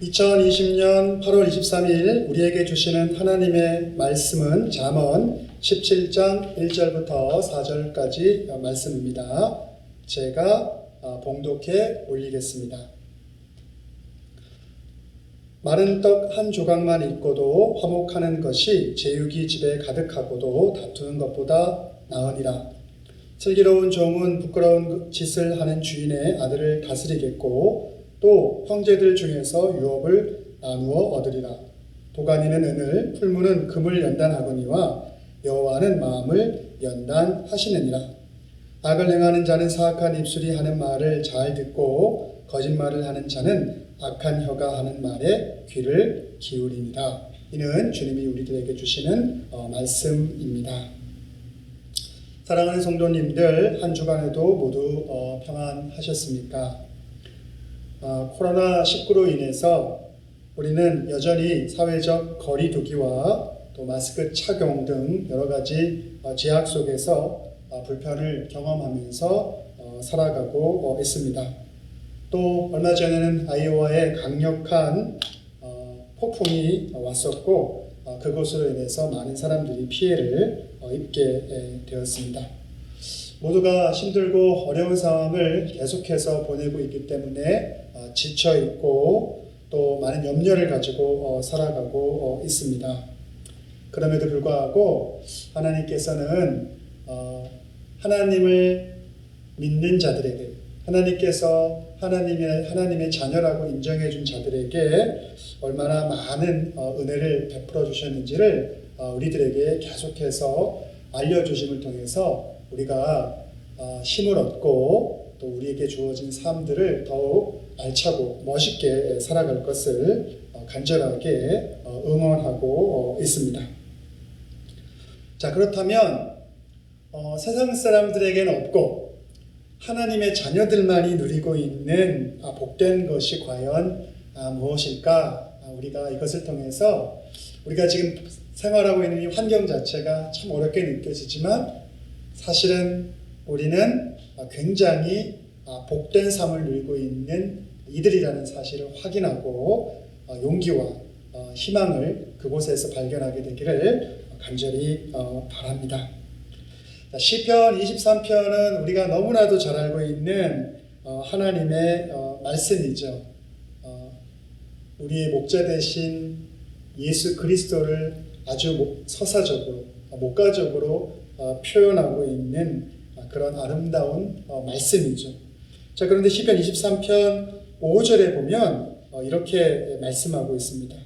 2020년 8월 23일 우리에게 주시는 하나님의 말씀은 잠언 17장 1절부터 4절까지 말씀입니다. 제가 봉독해 올리겠습니다. 마른 떡 한 조각만 있고도 화목하는 것이 제육이 집에 가득하고도 다투는 것보다 나으니라. 슬기로운 종은 부끄러운 짓을 하는 주인의 아들을 다스리겠고 또 형제들 중에서 유업을 나누어 얻으리라. 도가니는 은을, 풀무는 금을 연단하거니와 여호와는 마음을 연단하시느니라. 악을 행하는 자는 사악한 입술이 하는 말을 잘 듣고 거짓말을 하는 자는 악한 혀가 하는 말에 귀를 기울이니라. 이는 주님이 우리들에게 주시는 말씀입니다. 사랑하는 성도님들, 한 주간에도 모두 평안하셨습니까? 코로나19로 인해서 우리는 여전히 사회적 거리 두기와 또 마스크 착용 등 여러 가지 제약 속에서 불편을 경험하면서 살아가고 있습니다. 또 얼마 전에는 아이오와에 강력한 폭풍이 왔었고 그것으로 인해서 많은 사람들이 피해를 입게 되었습니다. 모두가 힘들고 어려운 상황을 계속해서 보내고 있기 때문에 지쳐 있고 또 많은 염려를 가지고 살아가고 있습니다. 그럼에도 불구하고 하나님께서는 하나님을 믿는 자들에게, 하나님께서 하나님의 자녀라고 인정해 준 자들에게 얼마나 많은 은혜를 베풀어 주셨는지를 우리들에게 계속해서 알려주심을 통해서 우리가 힘을 얻고 또 우리에게 주어진 삶들을 더욱 알차고 멋있게 살아갈 것을 간절하게 응원하고 있습니다. 자, 그렇다면 세상 사람들에게는 없고 하나님의 자녀들만이 누리고 있는 복된 것이 과연 무엇일까? 우리가 이것을 통해서 우리가 지금 생활하고 있는 이 환경 자체가 참 어렵게 느껴지지만 사실은 우리는 굉장히 복된 삶을 누리고 있는 이들이라는 사실을 확인하고 용기와 희망을 그곳에서 발견하게 되기를 간절히 바랍니다. 시편 23편은 우리가 너무나도 잘 알고 있는 하나님의 말씀이죠. 우리의 목자 되신 예수 그리스도를 아주 서사적으로, 목가적으로 표현하고 있는 그런 아름다운 말씀이죠. 자, 그런데 시편 23편 5절에 보면 이렇게 말씀하고 있습니다.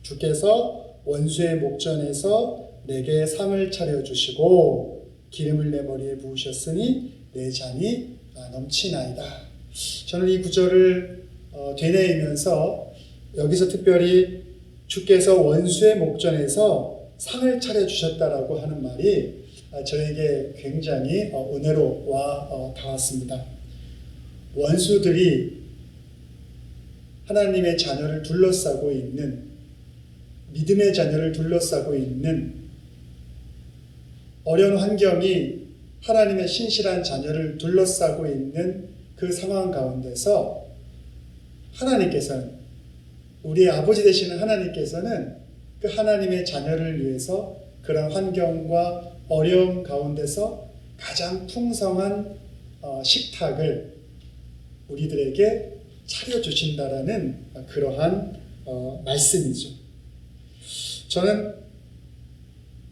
주께서 원수의 목전에서 내게 상을 차려주시고 기름을 내 머리에 부으셨으니 내 잔이 넘치나이다. 저는 이 구절을 되뇌이면서 여기서 특별히 주께서 원수의 목전에서 상을 차려주셨다라고 하는 말이 저에게 굉장히 은혜로 와 닿았습니다. 원수들이 하나님의 자녀를 둘러싸고 있는, 믿음의 자녀를 둘러싸고 있는 어려운 환경이 하나님의 신실한 자녀를 둘러싸고 있는 그 상황 가운데서 하나님께서는, 우리의 아버지 되시는 하나님께서는 그 하나님의 자녀를 위해서 그런 환경과 어려움 가운데서 가장 풍성한 식탁을 우리들에게 차려주신다라는 그러한 말씀이죠. 저는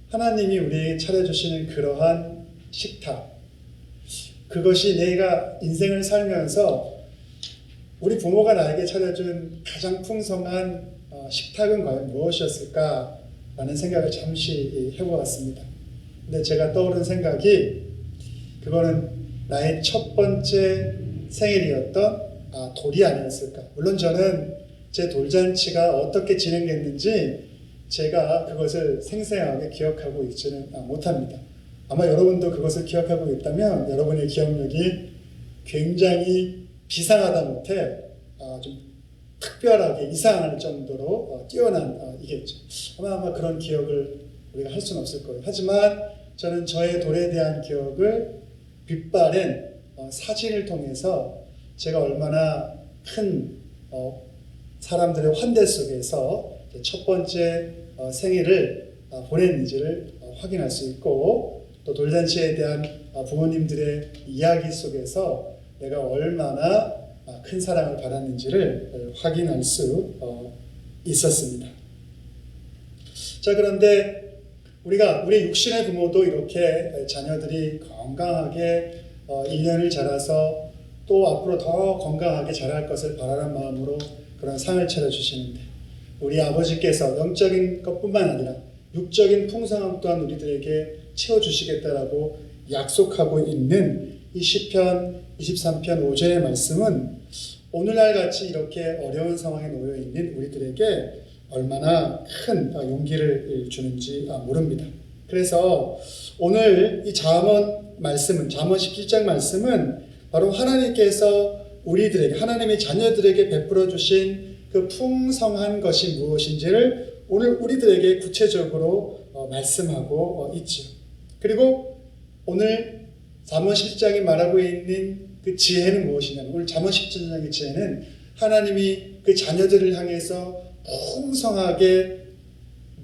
하나님이 우리에게 차려주시는 그러한 식탁, 그것이 내가 인생을 살면서 우리 부모가 나에게 차려준 가장 풍성한 식탁은 과연 무엇이었을까라는 생각을 잠시 해보았습니다. 근데 제가 떠오른 생각이 그거는 나의 첫 번째 생일이었던 돌이 아니었을까. 물론 저는 제 돌잔치가 어떻게 진행됐는지 제가 그것을 생생하게 기억하고 있지는 못합니다. 아마 여러분도 그것을 기억하고 있다면 여러분의 기억력이 굉장히 비상하다 못해 좀 특별하게 이상할 정도로 뛰어난 이겠죠. 아마 그런 기억을 우리가 할 수는 없을 거예요. 하지만 저는 저의 돌에 대한 기억을 빛바랜 사진을 통해서 제가 얼마나 큰 사람들의 환대 속에서 첫 번째 생일을 보냈는지를 확인할 수 있고, 또 돌잔치에 대한 부모님들의 이야기 속에서 내가 얼마나 큰 사랑을 받았는지를 확인할 수 있었습니다. 자, 그런데 우리 육신의 부모도 이렇게 자녀들이 건강하게 1년을 자라서 또 앞으로 더 건강하게 자랄 것을 바라는 마음으로 그런 상을 차려주시는데, 우리 아버지께서 영적인 것뿐만 아니라 육적인 풍성함 또한 우리들에게 채워주시겠다라고 약속하고 있는 이 시편 23편 5절의 말씀은 오늘날 같이 이렇게 어려운 상황에 놓여 있는 우리들에게 얼마나 큰 용기를 주는지 모릅니다. 그래서 오늘 이 잠언 17장 말씀은 바로 하나님께서 우리들에게, 하나님의 자녀들에게 베풀어 주신 그 풍성한 것이 무엇인지를 오늘 우리들에게 구체적으로 말씀하고 있지요. 그리고 오늘 잠언 17장이 말하고 있는 그 지혜는 무엇이냐면, 오늘 잠언 17장의 지혜는 하나님이 그 자녀들을 향해서 풍성하게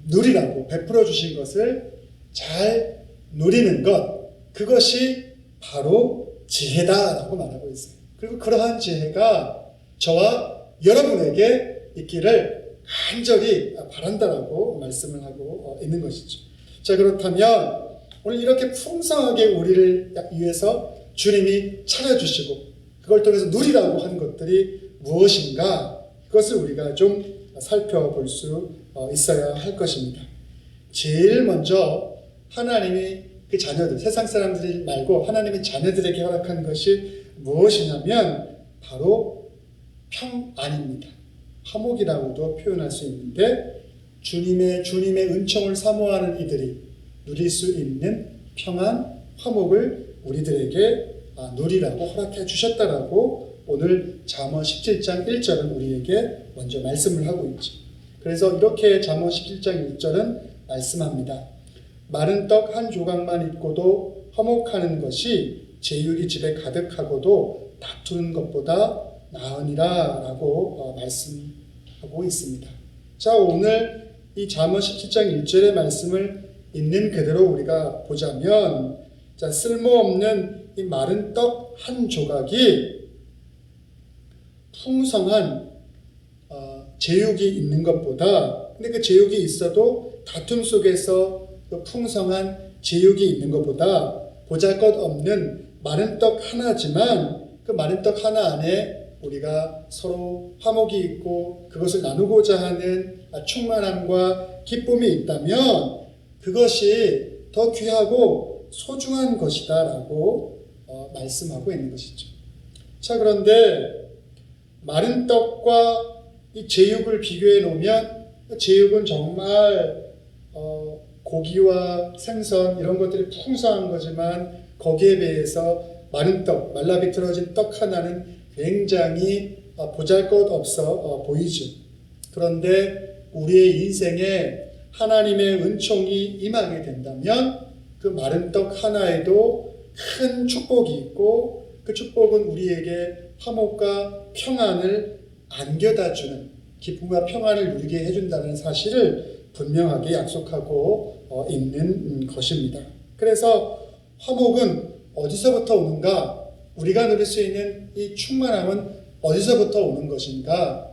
누리라고 베풀어 주신 것을 잘 누리는 것, 그것이 바로 지혜다라고 말하고 있어요. 그리고 그러한 지혜가 저와 여러분에게 있기를 간절히 바란다라고 말씀을 하고 있는 것이죠. 자, 그렇다면 오늘 이렇게 풍성하게 우리를 위해서 주님이 차려주시고 그걸 통해서 누리라고 한 것들이 무엇인가, 그것을 우리가 좀 살펴볼 수 있어야 할 것입니다. 제일 먼저 하나님이 그 자녀들, 세상 사람들 말고 하나님의 자녀들에게 허락한 것이 무엇이냐면 바로 평안입니다. 화목이라고도 표현할 수 있는데, 주님의 은총을 사모하는 이들이 누릴 수 있는 평안, 화목을 우리들에게 누리라고 허락해 주셨다라고 오늘 잠언 17장 1절은 우리에게 먼저 말씀을 하고 있죠. 그래서 이렇게 잠언 17장 1절은 말씀합니다. 마른 떡 한 조각만 있고도 화목하는 것이 제육이 집에 가득하고도 다투는 것보다 나으니라 라고 말씀하고 있습니다. 자, 오늘 이 잠언 17장 1절의 말씀을 있는 그대로 우리가 보자면, 자, 쓸모없는 이 마른 떡 한 조각이 풍성한 제육이 있는 것보다, 근데 그 제육이 있어도 다툼 속에서 그 풍성한 제육이 있는 것보다 보잘것없는 마른 떡 하나지만 그 마른 떡 하나 안에 우리가 서로 화목이 있고 그것을 나누고자 하는 충만함과 기쁨이 있다면 그것이 더 귀하고 소중한 것이다 라고 말씀하고 있는 것이죠. 자, 그런데 마른 떡과 이 제육을 비교해 놓으면, 제육은 정말 고기와 생선 이런 것들이 풍성한 거지만 거기에 비해서 마른 떡, 말라 비틀어진 떡 하나는 굉장히 보잘것없어 보이죠. 그런데 우리의 인생에 하나님의 은총이 임하게 된다면 그 마른 떡 하나에도 큰 축복이 있고, 그 축복은 우리에게 화목과 평안을 안겨다 주는, 기쁨과 평안을 누리게 해준다는 사실을 분명하게 약속하고 있는 것입니다. 그래서 화목은 어디서부터 오는가? 우리가 누릴 수 있는 이 충만함은 어디서부터 오는 것인가?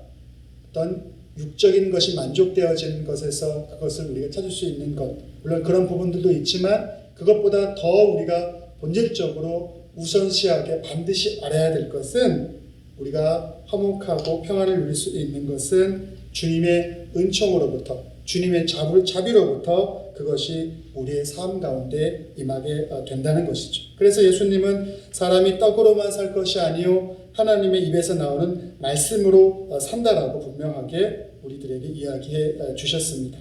어떤 육적인 것이 만족되어지는 것에서 그것을 우리가 찾을 수 있는 것, 물론 그런 부분들도 있지만 그것보다 더 우리가 본질적으로 우선시하게 반드시 알아야 될 것은, 우리가 화목하고 평안을 누릴 수 있는 것은 주님의 은총으로부터, 주님의 자비로부터 그것이 우리의 삶 가운데 임하게 된다는 것이죠. 그래서 예수님은 사람이 떡으로만 살 것이 아니요 하나님의 입에서 나오는 말씀으로 산다라고 분명하게 우리들에게 이야기해 주셨습니다.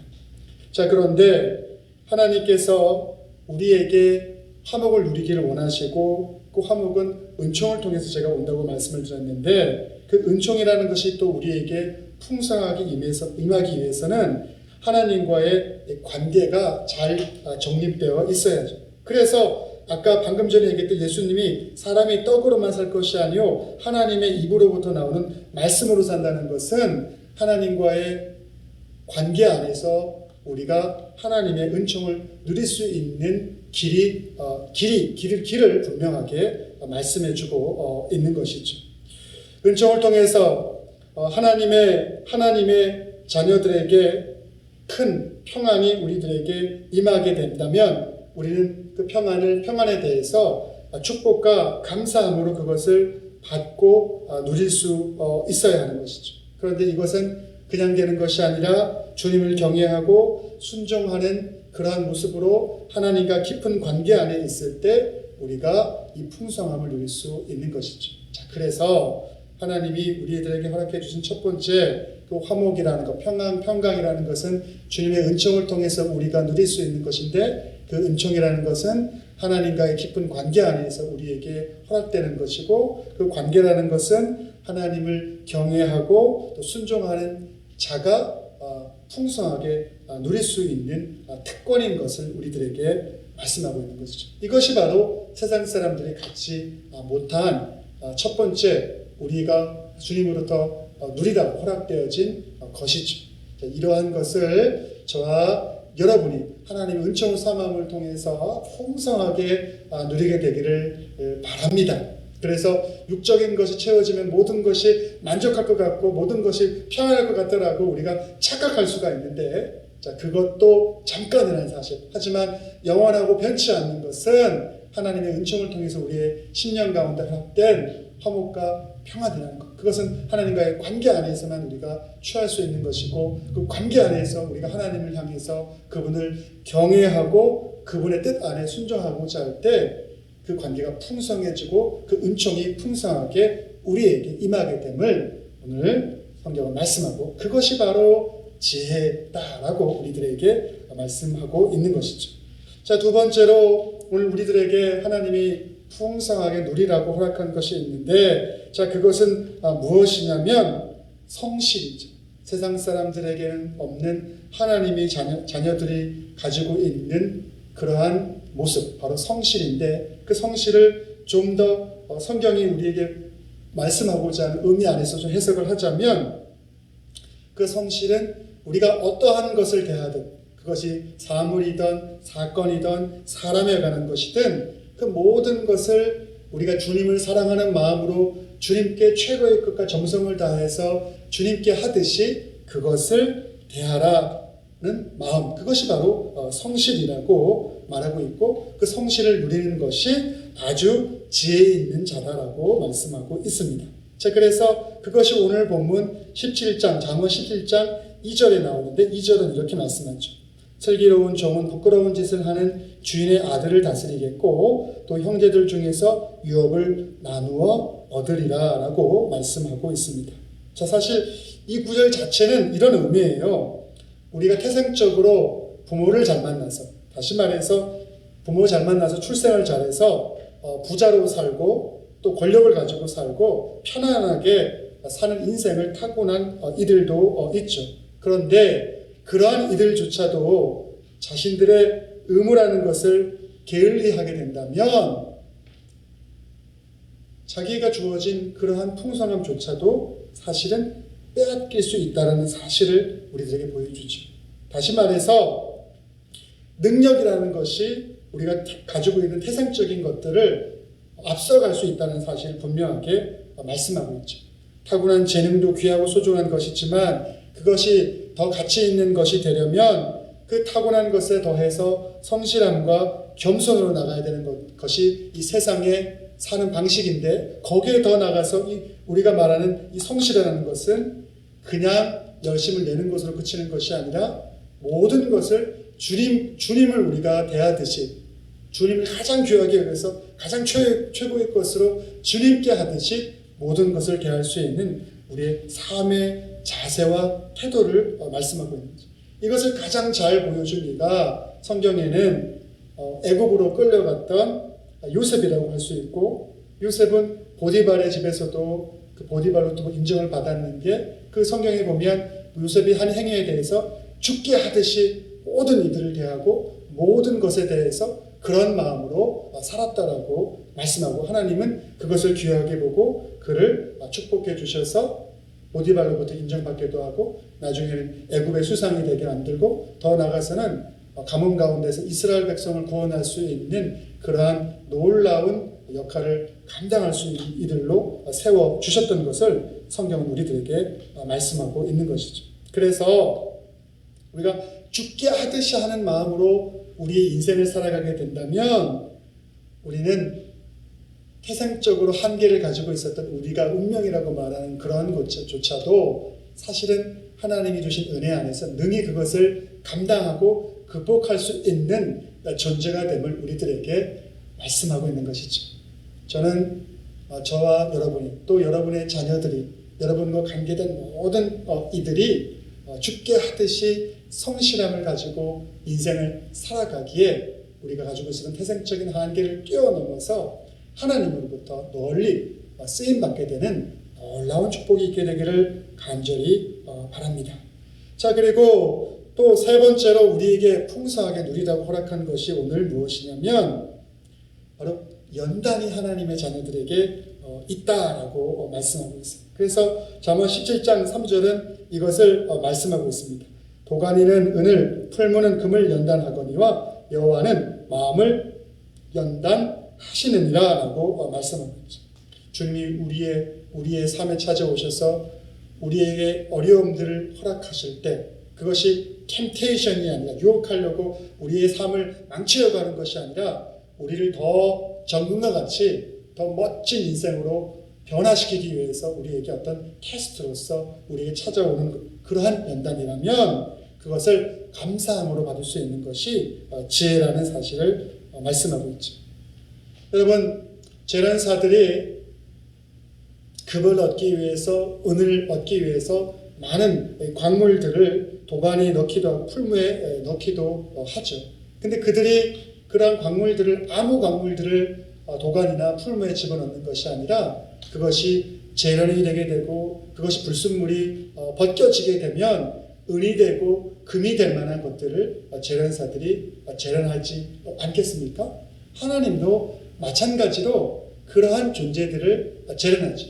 자, 그런데 하나님께서 우리에게 화목을 누리기를 원하시고, 그 화목은 은총을 통해서 제가 온다고 말씀을 드렸는데, 그 은총이라는 것이 또 우리에게 풍성하게 임하기 위해서는 하나님과의 관계가 잘 정립되어 있어야죠. 그래서 아까 방금 전에 얘기했던 예수님이 사람이 떡으로만 살 것이 아니요 하나님의 입으로부터 나오는 말씀으로 산다는 것은 하나님과의 관계 안에서 우리가 하나님의 은총을 누릴 수 있는 길을 분명하게 말씀해주고 있는 것이죠. 은총을 통해서 하나님의 자녀들에게 큰 평안이 우리들에게 임하게 된다면 우리는 그 평안에 대해서 축복과 감사함으로 그것을 받고 누릴 수 있어야 하는 것이죠. 그런데 이것은 그냥 되는 것이 아니라 주님을 경외하고 순종하는 그러한 모습으로 하나님과 깊은 관계 안에 있을 때 우리가 이 풍성함을 누릴 수 있는 것이죠. 자, 그래서 하나님이 우리들에게 허락해 주신 첫 번째 그 화목이라는 것, 평강이라는 것은 주님의 은총을 통해서 우리가 누릴 수 있는 것인데, 그 은총이라는 것은 하나님과의 깊은 관계 안에서 우리에게 허락되는 것이고, 그 관계라는 것은 하나님을 경외하고 또 순종하는 자가 풍성하게 누릴 수 있는 특권인 것을 우리들에게 말씀하고 있는 것이죠. 이것이 바로 세상 사람들이 갖지 못한 첫 번째 우리가 주님으로부터 누리라고 허락되어진 것이죠. 이러한 것을 저와 여러분이 하나님의 은총을 삼음을 통해서 풍성하게 누리게 되기를 바랍니다. 그래서 육적인 것이 채워지면 모든 것이 만족할 것 같고 모든 것이 평안할 것 같더라고 우리가 착각할 수가 있는데, 자, 그것도 잠깐이라는 사실. 하지만 영원하고 변치 않는 것은 하나님의 은총을 통해서 우리의 심령 가운데 허락된 화목과 평안이라는 것. 그것은 하나님과의 관계 안에서만 우리가 취할 수 있는 것이고, 그 관계 안에서 우리가 하나님을 향해서 그분을 경외하고 그분의 뜻 안에 순종하고자 할 때 그 관계가 풍성해지고 그 은총이 풍성하게 우리에게 임하게 됨을 오늘 성경은 말씀하고, 그것이 바로 지혜다라고 우리들에게 말씀하고 있는 것이죠. 자, 두 번째로 오늘 우리들에게 하나님이 풍성하게 누리라고 허락한 것이 있는데, 자, 그것은 무엇이냐면 성실이죠. 세상 사람들에게는 없는 하나님의 자녀들이 가지고 있는 그러한 모습, 바로 성실인데, 그 성실을 좀 더 성경이 우리에게 말씀하고자 하는 의미 안에서 좀 해석을 하자면, 그 성실은 우리가 어떠한 것을 대하든, 그것이 사물이든 사건이든 사람에 관한 것이든 그 모든 것을 우리가 주님을 사랑하는 마음으로 주님께 최고의 것과 정성을 다해서 주님께 하듯이 그것을 대하라는 마음, 그것이 바로 성실이라고 말하고 있고, 그 성실을 누리는 것이 아주 지혜 있는 자다라고 말씀하고 있습니다. 자, 그래서 그것이 오늘 본문 17장, 잠언 17장 2절에 나오는데, 2절은 이렇게 말씀하죠. 슬기로운 종은 부끄러운 짓을 하는 주인의 아들을 다스리겠고 또 형제들 중에서 유업을 나누어 얻으리라 라고 말씀하고 있습니다. 자, 사실 이 구절 자체는 이런 의미예요. 우리가 태생적으로 부모를 잘 만나서, 다시 말해서 부모 잘 만나서 출생을 잘해서 부자로 살고 또 권력을 가지고 살고 편안하게 사는 인생을 타고난 이들도 있죠. 그런데 그러한 이들조차도 자신들의 의무라는 것을 게을리하게 된다면 자기가 주어진 그러한 풍성함조차도 사실은 빼앗길 수 있다는 사실을 우리들에게 보여주죠. 다시 말해서 능력이라는 것이 우리가 가지고 있는 태생적인 것들을 앞서갈 수 있다는 사실을 분명하게 말씀하고 있죠. 타고난 재능도 귀하고 소중한 것이지만 그것이 더 가치 있는 것이 되려면 그 타고난 것에 더해서 성실함과 겸손으로 나가야 되는 것이 이 세상의 사는 방식인데, 거기에 더 나가서 우리가 말하는 이 성실이라는 것은 그냥 열심을 내는 것으로 그치는 것이 아니라 모든 것을 주님을 우리가 대하듯이, 주님을 가장 귀하게 여겨서 가장 최고의 것으로 주님께 하듯이 모든 것을 대할 수 있는 우리의 삶의 자세와 태도를 말씀하고 있는 거죠. 이것을 가장 잘 보여준 이가 성경에는 애굽으로 끌려갔던 요셉이라고 할 수 있고, 요셉은 보디발의 집에서도 그 보디발로부터 인정을 받았는 게, 그 성경에 보면 요셉이 한 행위에 대해서 죽게 하듯이 모든 이들을 대하고 모든 것에 대해서 그런 마음으로 살았다라고 말씀하고, 하나님은 그것을 귀하게 보고 그를 축복해 주셔서 보디발로부터 인정받기도 하고 나중에는 애굽의 수상이 되게 만들고 더 나아가서는 가뭄 가운데서 이스라엘 백성을 구원할 수 있는 그러한 놀라운 역할을 감당할 수 있는 이들로 세워주셨던 것을 성경은 우리들에게 말씀하고 있는 것이죠. 그래서 우리가 죽게 하듯이 하는 마음으로 우리의 인생을 살아가게 된다면 우리는 태생적으로 한계를 가지고 있었던 우리가 운명이라고 말하는 그러한 것조차도 사실은 하나님이 주신 은혜 안에서 능히 그것을 감당하고 극복할 수 있는 존재가 됨을 우리들에게 말씀하고 있는 것이죠. 저는 저와 여러분이 또 여러분의 자녀들이 여러분과 관계된 모든 이들이 죽게 하듯이 성실함을 가지고 인생을 살아가기에 우리가 가지고 있는 태생적인 한계를 뛰어넘어서 하나님으로부터 널리 쓰임받게 되는 놀라운 축복이 있게 되기를 간절히 바랍니다. 자, 그리고 또 세 번째로 우리에게 풍성하게 누리다고 허락한 것이 오늘 무엇이냐면 바로 연단이 하나님의 자녀들에게 있다라고 말씀하고 있어요. 그래서 잠언 17장 3절은 이것을 말씀하고 있습니다. 도가니는 은을, 풀무는 금을 연단하거니와 여호와는 마음을 연단하시느니라 라고 말씀하고 있죠. 주님이 우리의 삶에 찾아오셔서 우리에게 어려움들을 허락하실 때 그것이 템테이션이 아니라 유혹하려고 우리의 삶을 망치려고 하는 것이 아니라 우리를 더 정금과 같이 더 멋진 인생으로 변화시키기 위해서 우리에게 어떤 테스트로서 우리에게 찾아오는 그러한 연단이라면 그것을 감사함으로 받을 수 있는 것이 지혜라는 사실을 말씀하고 있죠. 여러분, 재련사들이 금을 얻기 위해서 은을 얻기 위해서 많은 광물들을 도가니에 넣기도 하고 풀무에 넣기도 하죠. 근데 그들이 그러한 광물들을 아무 광물들을 도가니나 풀무에 집어넣는 것이 아니라 그것이 재련이 되게 되고 그것이 불순물이 벗겨지게 되면 은이 되고 금이 될 만한 것들을 재련사들이 재련하지 않겠습니까? 하나님도 마찬가지로 그러한 존재들을 재련하죠.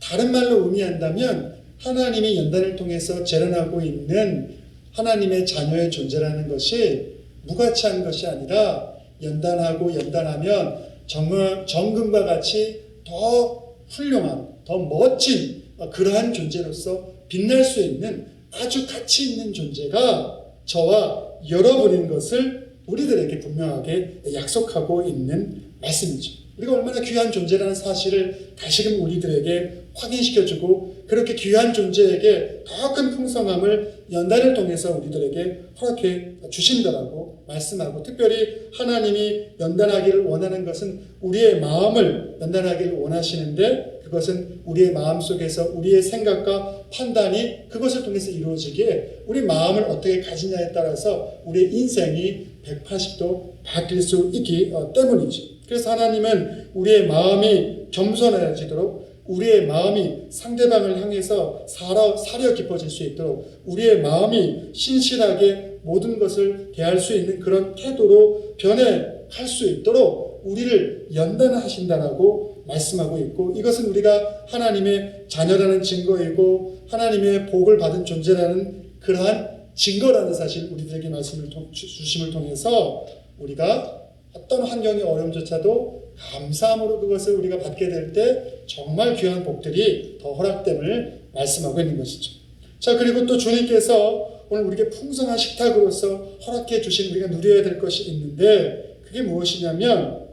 다른 말로 의미한다면 하나님이 연단을 통해서 재련하고 있는 하나님의 자녀의 존재라는 것이 무가치한 것이 아니라 연단하고 연단하면 정금과 같이 더 훌륭한, 더 멋진 그러한 존재로서 빛날 수 있는 아주 가치 있는 존재가 저와 여러분인 것을 우리들에게 분명하게 약속하고 있는 말씀이죠. 우리가 얼마나 귀한 존재라는 사실을 다시금 우리들에게 확인시켜주고 그렇게 귀한 존재에게 더 큰 풍성함을 연단을 통해서 우리들에게 허락해 주신다라고 말씀하고 특별히 하나님이 연단하기를 원하는 것은 우리의 마음을 연단하기를 원하시는데 그것은 우리의 마음 속에서 우리의 생각과 판단이 그것을 통해서 이루어지기에 우리 마음을 어떻게 가지냐에 따라서 우리의 인생이 180도 바뀔 수 있기 때문이지. 그래서 하나님은 우리의 마음이 겸손해지도록 우리의 마음이 상대방을 향해서 사려 깊어질 수 있도록 우리의 마음이 신실하게 모든 것을 대할 수 있는 그런 태도로 변해갈 수 있도록 우리를 연단하신다라고 말씀하고 있고 이것은 우리가 하나님의 자녀라는 증거이고 하나님의 복을 받은 존재라는 그러한 증거라는 사실 우리들에게 말씀을 주심을 통해서 우리가 어떤 환경의 어려움조차도 감사함으로 그것을 우리가 받게 될 때 정말 귀한 복들이 더 허락됨을 말씀하고 있는 것이죠. 자, 그리고 또 주님께서 오늘 우리에게 풍성한 식탁으로서 허락해 주신 우리가 누려야 될 것이 있는데 그게 무엇이냐면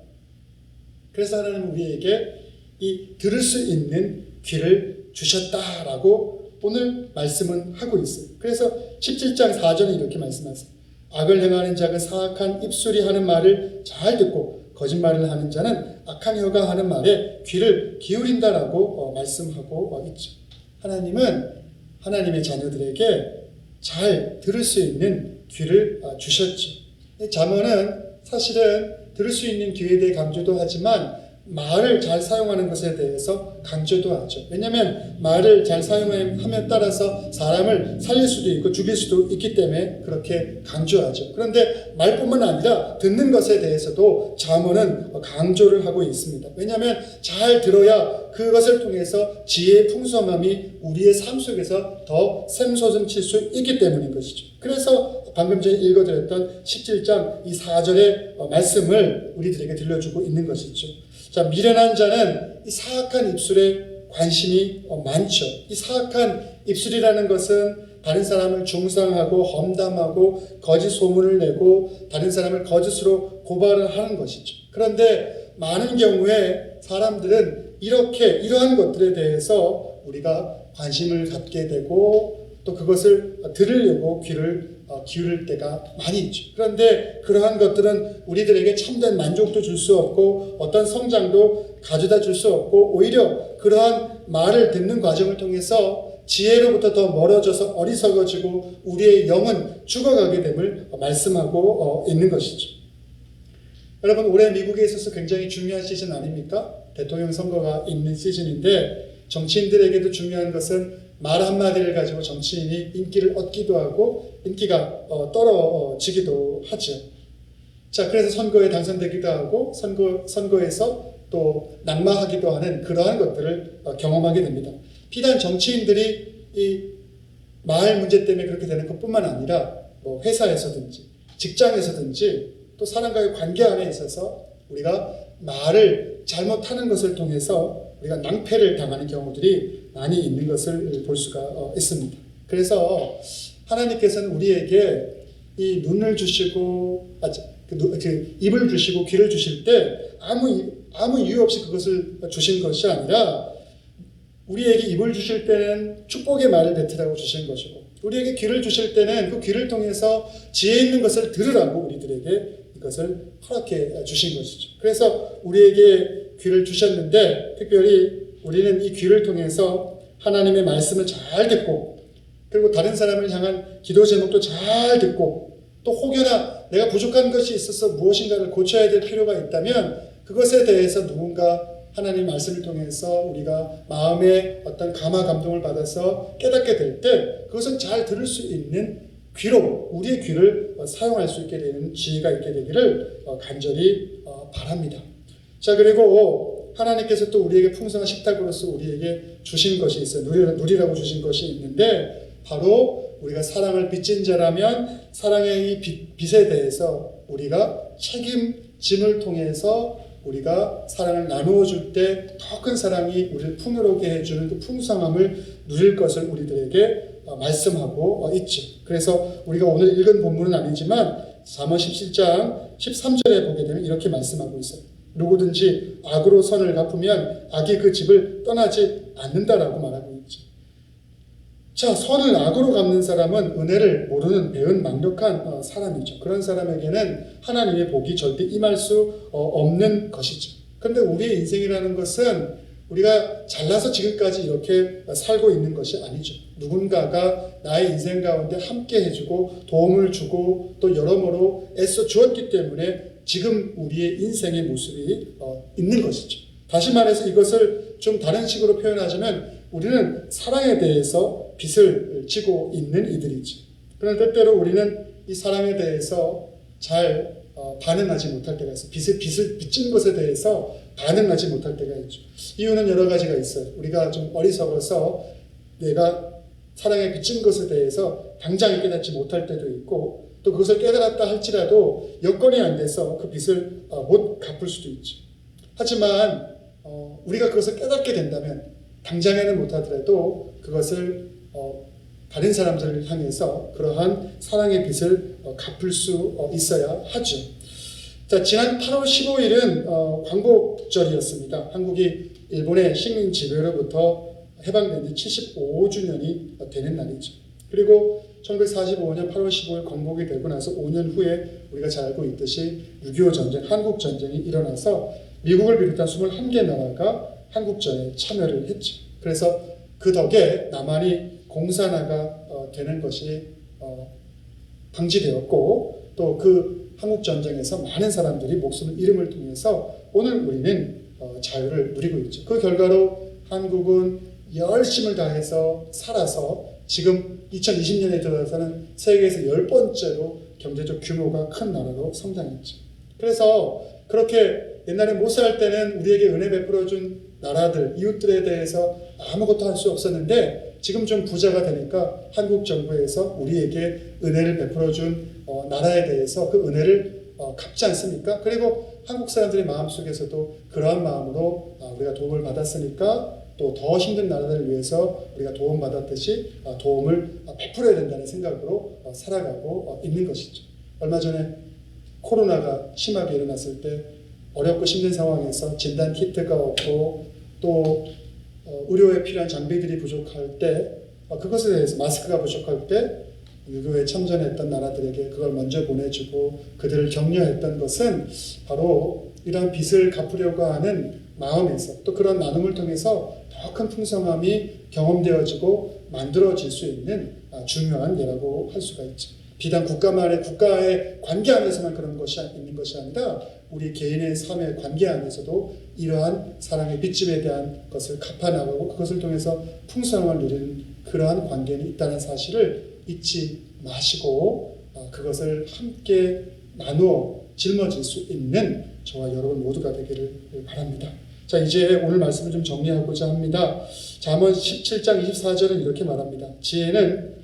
그래서 하나님은 우리에게 이 들을 수 있는 귀를 주셨다라고 오늘 말씀은 하고 있어요. 그래서 17장 4절에 이렇게 말씀하세요. 악을 행하는 자가 사악한 입술이 하는 말을 잘 듣고 거짓말을 하는 자는 악한 혀가 하는 말에 귀를 기울인다라고 말씀하고 있죠. 하나님은 하나님의 자녀들에게 잘 들을 수 있는 귀를 주셨죠. 잠언은 사실은 들을 수 있는 귀에 대해 강조도 하지만 말을 잘 사용하는 것에 대해서 강조도 하죠. 왜냐하면 말을 잘 사용함에 따라서 사람을 살릴 수도 있고 죽일 수도 있기 때문에 그렇게 강조하죠. 그런데 말뿐만 아니라 듣는 것에 대해서도 잠언은 강조를 하고 있습니다. 왜냐하면 잘 들어야 그것을 통해서 지혜의 풍성함이 우리의 삶 속에서 더 샘솟음칠 수 있기 때문인 것이죠. 그래서 방금 전에 읽어드렸던 17장 이 4절의 말씀을 우리들에게 들려주고 있는 것이죠. 자, 미련한 자는 이 사악한 입술에 관심이 많죠. 이 사악한 입술이라는 것은 다른 사람을 중상하고 험담하고 거짓 소문을 내고 다른 사람을 거짓으로 고발을 하는 것이죠. 그런데 많은 경우에 사람들은 이러한 것들에 대해서 우리가 관심을 갖게 되고 또 그것을 들으려고 귀를 기울일 때가 많이 있죠. 그런데 그러한 것들은 우리들에게 참된 만족도 줄 수 없고 어떤 성장도 가져다 줄 수 없고 오히려 그러한 말을 듣는 과정을 통해서 지혜로부터 더 멀어져서 어리석어지고 우리의 영은 죽어가게 됨을 말씀하고 있는 것이죠. 여러분, 올해 미국에 있어서 굉장히 중요한 시즌 아닙니까? 대통령 선거가 있는 시즌인데 정치인들에게도 중요한 것은 말 한마디를 가지고 정치인이 인기를 얻기도 하고 인기가 떨어지기도 하죠. 자, 그래서 선거에 당선되기도 하고 선거에서 또 낙마하기도 하는 그러한 것들을 경험하게 됩니다. 비단 정치인들이 이 말 문제 때문에 그렇게 되는 것뿐만 아니라 뭐 회사에서든지 직장에서든지 또 사람과의 관계 안에 있어서 우리가 말을 잘못하는 것을 통해서 우리가 낭패를 당하는 경우들이 많이 있는 것을 볼 수가 있습니다. 그래서 하나님께서는 우리에게 이 눈을 주시고 입을 주시고 귀를 주실 때 아무 이유 없이 그것을 주신 것이 아니라 우리에게 입을 주실 때는 축복의 말을 뱉으라고 주신 것이고 우리에게 귀를 주실 때는 그 귀를 통해서 지혜 있는 것을 들으라고 우리들에게 이것을 허락해 주신 것이죠. 그래서 우리에게 귀를 주셨는데 특별히 우리는 이 귀를 통해서 하나님의 말씀을 잘 듣고 그리고 다른 사람을 향한 기도 제목도 잘 듣고 또 혹여나 내가 부족한 것이 있어서 무엇인가를 고쳐야 될 필요가 있다면 그것에 대해서 누군가 하나님 말씀을 통해서 우리가 마음에 어떤 감화 감동을 받아서 깨닫게 될 때 그것은 잘 들을 수 있는 귀로 우리의 귀를 사용할 수 있게 되는 지혜가 있게 되기를 간절히 바랍니다. 자, 그리고 하나님께서 또 우리에게 풍성한 식탁으로서 우리에게 주신 것이 있어요. 누리라고 주신 것이 있는데 바로 우리가 사랑을 빚진 자라면 사랑의 이 빚에 대해서 우리가 책임짐을 통해서 우리가 사랑을 나누어 줄 때 더 큰 사랑이 우리를 풍요롭게 해주는 그 풍성함을 누릴 것을 우리들에게 말씀하고 있죠. 그래서 우리가 오늘 읽은 본문은 아니지만 잠언 17장 13절에 보게 되면 이렇게 말씀하고 있어요. 누구든지 악으로 선을 갚으면 악이 그 집을 떠나지 않는다라고 말하고 있죠. 자, 선을 악으로 갚는 사람은 은혜를 모르는 배은 망력한 사람이죠. 그런 사람에게는 하나님의 복이 절대 임할 수 없는 것이죠. 그런데 우리의 인생이라는 것은 우리가 잘나서 지금까지 이렇게 살고 있는 것이 아니죠. 누군가가 나의 인생 가운데 함께 해주고 도움을 주고 또 여러모로 애써 주었기 때문에 지금 우리의 인생의 모습이 있는 것이죠. 다시 말해서 이것을 좀 다른 식으로 표현하자면 우리는 사랑에 대해서 빚을 지고 있는 이들이죠. 그런데 때때로 우리는 이 사랑에 대해서 잘 반응하지 못할 때가 있어요. 빚을 빚진 것에 대해서 반응하지 못할 때가 있죠. 이유는 여러 가지가 있어요. 우리가 좀 어리석어서 내가 사랑에 빚진 것에 대해서 당장 깨닫지 못할 때도 있고 또 그것을 깨달았다 할지라도 여건이 안 돼서 그 빚을 못 갚을 수도 있죠. 하지만 우리가 그것을 깨닫게 된다면 당장에는 못하더라도 그것을 다른 사람들을 향해서 그러한 사랑의 빚을 갚을 수 있어야 하죠. 자, 지난 8월 15일은 광복절이었습니다. 한국이 일본의 식민 지배로부터 해방된 지 75주년이 되는 날이죠. 그리고 1945년 8월 15일 광복이 되고 나서 5년 후에 우리가 잘 알고 있듯이 6.25 전쟁, 한국 전쟁이 일어나서 미국을 비롯한 21개 나라가 한국전에 참여를 했죠. 그래서 그 덕에 남한이 공산화가 되는 것이 방지되었고 또 그 한국전쟁에서 많은 사람들이 목숨을 잃음을 통해서 오늘 우리는 자유를 누리고 있죠. 그 결과로 한국은 열심을 다해서 살아서 지금 2020년에 들어서는 세계에서 10번째로 경제적 규모가 큰 나라로 성장했죠. 그래서 그렇게 옛날에 못 살 때는 우리에게 은혜 베풀어준 나라들, 이웃들에 대해서 아무것도 할 수 없었는데 지금 좀 부자가 되니까 한국 정부에서 우리에게 은혜를 베풀어준 나라에 대해서 그 은혜를 갚지 않습니까? 그리고 한국 사람들의 마음속에서도 그러한 마음으로 우리가 도움을 받았으니까 또 더 힘든 나라들을 위해서 우리가 도움받았듯이 도움을 베풀어야 된다는 생각으로 살아가고 있는 것이죠. 얼마 전에 코로나가 심하게 일어났을 때 어렵고 힘든 상황에서 진단 키트가 없고 또 의료에 필요한 장비들이 부족할 때 그것에 대해서 마스크가 부족할 때 유교에 참전했던 나라들에게 그걸 먼저 보내주고 그들을 격려했던 것은 바로 이러한 빚을 갚으려고 하는 마음에서 또 그런 나눔을 통해서 더 큰 풍성함이 경험되어지고 만들어질 수 있는 중요한 예라고 할 수가 있죠. 비단 국가의 관계 안에서만 그런 것이 있는 것이 아니라 우리 개인의 삶의 관계 안에서도 이러한 사랑의 빚짐에 대한 것을 갚아나가고 그것을 통해서 풍성함을 누리는 그러한 관계는 있다는 사실을 잊지 마시고 그것을 함께 나누어 짊어질 수 있는 저와 여러분 모두가 되기를 바랍니다. 자, 이제 오늘 말씀을 좀 정리하고자 합니다. 잠언 17장 24절은 이렇게 말합니다. 지혜는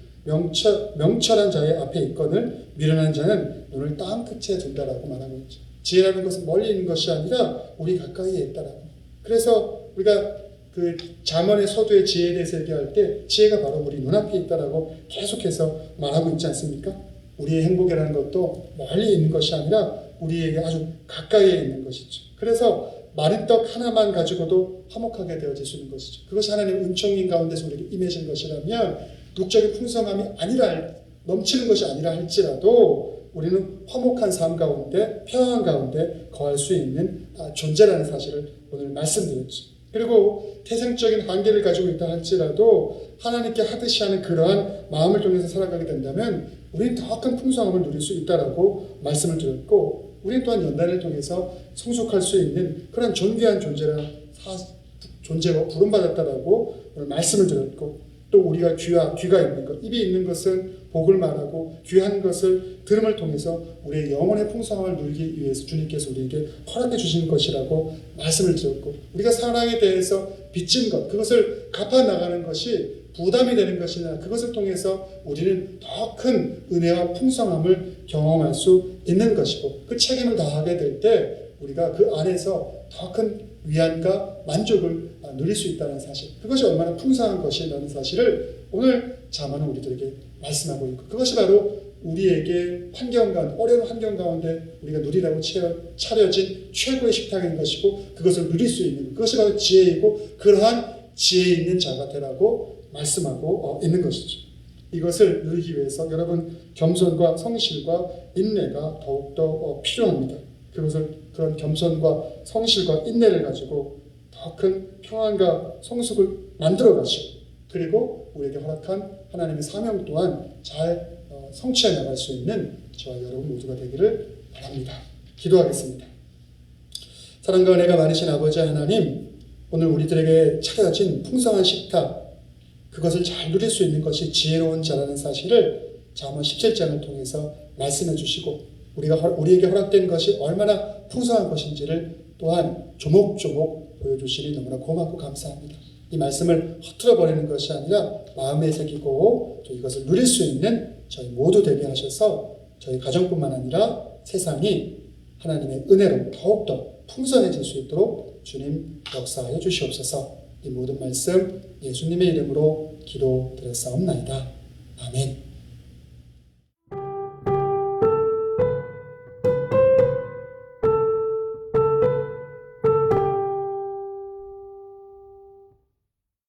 명철한 자의 앞에 있거늘 미련한 자는 눈을 땅 끝에 둔다라고 말하고 있죠. 지혜라는 것은 멀리 있는 것이 아니라 우리 가까이에 있다라고. 그래서 우리가 그 잠언의 서두의 지혜에 대해서 얘기할 때 지혜가 바로 우리 눈앞에 있다라고 계속해서 말하고 있지 않습니까? 우리의 행복이라는 것도 멀리 있는 것이 아니라 우리에게 아주 가까이에 있는 것이죠. 그래서 마른 떡 하나만 가지고도 화목하게 되어질 수 있는 것이죠. 그것이 하나님의 은총인 가운데서 우리에게 임해진 것이라면 육적인 풍성함이 아니라 넘치는 것이 아니라 할지라도 우리는 화목한 삶 가운데 평안 가운데 거할 수 있는 존재라는 사실을 오늘 말씀드렸죠. 그리고 태생적인 한계를 가지고 있다 할지라도 하나님께 하듯이 하는 그러한 마음을 통해서 살아가게 된다면 우리는 더 큰 풍성함을 누릴 수 있다라고 말씀을 드렸고 우리는 또한 연단을 통해서 성숙할 수 있는 그런 존귀한 존재로 부름받았다라고 오늘 말씀을 드렸고 또 우리가 귀가 있는 것, 입이 있는 것은 복을 말하고 귀한 것을 들음을 통해서 우리의 영혼의 풍성함을 누리기 위해서 주님께서 우리에게 허락해 주신 것이라고 말씀을 드렸고 우리가 사랑에 대해서 빚진 것, 그것을 갚아나가는 것이 부담이 되는 것이나 그것을 통해서 우리는 더 큰 은혜와 풍성함을 경험할 수 있는 것이고 그 책임을 다하게 될 때 우리가 그 안에서 더 큰 위안과 만족을 누릴 수 있다는 사실, 그것이 얼마나 풍성한 것이라는 사실을 오늘 잠언은 우리들에게 말씀하고 있고 그것이 바로 우리에게 어려운 환경 가운데 우리가 누리라고 차려진 최고의 식탁인 것이고 그것을 누릴 수 있는 그것이 바로 지혜이고 그러한 지혜 있는 자가 되라고 말씀하고 있는 것이죠. 이것을 누리기 위해서 여러분 겸손과 성실과 인내가 더욱더 필요합니다. 그런 겸손과 성실과 인내를 가지고 더 큰 평안과 성숙을 만들어 가시고 그리고 우리에게 허락한 하나님의 사명 또한 잘 성취해 나갈 수 있는 저와 여러분 모두가 되기를 바랍니다. 기도하겠습니다. 사랑과 은혜가 많으신 아버지 하나님, 오늘 우리들에게 차려진 풍성한 식탁, 그것을 잘 누릴 수 있는 것이 지혜로운 자라는 사실을 잠언 17장을 통해서 말씀해 주시고 우리에게 허락된 것이 얼마나 풍성한 것인지를 또한 조목조목 보여주시니 너무나 고맙고 감사합니다. 이 말씀을 허틀어 버리는 것이 아니라 마음에 새기고 또 이것을 누릴 수 있는 저희 모두 되게 하셔서 저희 가정뿐만 아니라 세상이 하나님의 은혜로 더욱더 풍성해질 수 있도록 주님 역사하여 주시옵소서. 이 모든 말씀 예수님의 이름으로 기도드렸사옵나이다. 아멘.